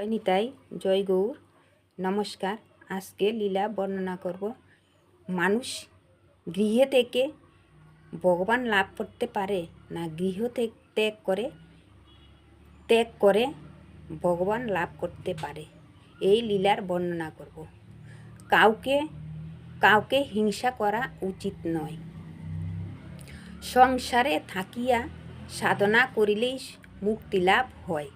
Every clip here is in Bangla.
জয় নিতাই, জয় গৌর, নমস্কার। আজকে লীলা বর্ণনা করব। মানুষ গৃহে থেকে ভগবান লাভ করতে পারে না গৃহ ত্যাগ করে ভগবান লাভ করতে পারে, এই লীলার বর্ণনা করব। কাউকে হিংসা করা উচিত নয়। সংসারে থাকিয়া সাধনা করিলেই মুক্তি লাভ হয়।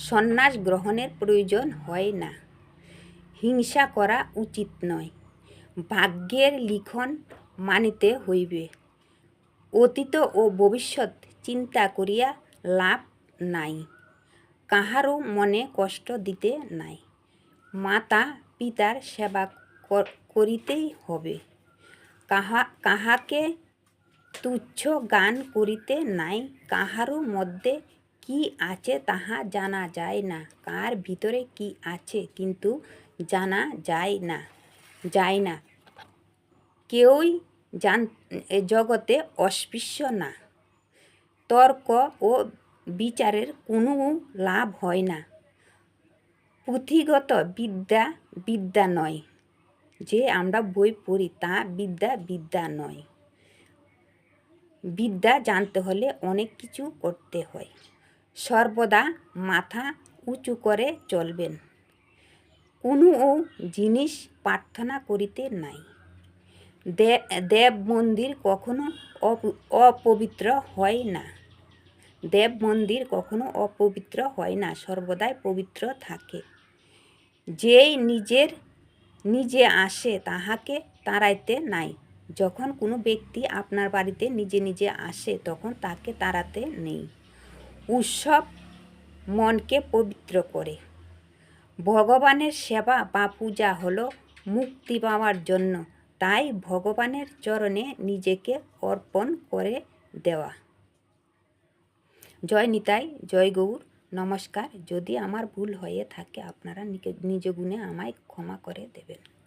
সন্ন্যাস গ্রহণের প্রয়োজন হয় না। হিংসা করা উচিত নয়। ভাগ্যের লিখন মানিতে হইবে। অতীত ও ভবিষ্যৎ চিন্তা করিয়া লাভ নাই। কাহারও মনে কষ্ট দিতে নাই। মাতা পিতার সেবা করিতেই হবে। কাহাকে তুচ্ছ জ্ঞান করিতে নাই। কাহারও মধ্যে কি আছে তাহা জানা যায় না। কার ভিতরে কি আছে কিন্তু জানা যায় না। কেউই জগতে অস্পৃশ্য না। তর্ক ও বিচারের কোনো লাভ হয় না। পুঁথিগত বিদ্যা নয়। যে আমরা বই পড়ি তা বিদ্যা নয়। বিদ্যা জানতে হলে অনেক কিছু করতে হয়। সর্বদা মাথা উঁচু করে চলবেন। কোনো জিনিস প্রার্থনা করিতে নাই। দেব মন্দির কখনো অপবিত্র হয় না। দেব মন্দির কখনো অপবিত্র হয় না, সর্বদাই পবিত্র থাকে। যেই নিজে আসে তাহাকে তাড়াইতে নাই। যখন কোনো ব্যক্তি আপনার বাড়িতে নিজে আসে তখন তাকে তাড়াতে নেই। উৎসব মনকে পবিত্র করে। ভগবানের সেবা বা পূজা হলো মুক্তি পাওয়ার জন্য। তাই ভগবানের চরণে নিজেকে অর্পণ করে দেওয়া। জয় নিতাই, জয় গৌর, নমস্কার। যদি আমার ভুল হয়ে থাকে আপনারা নিজ গুণে আমায় ক্ষমা করে দেবেন।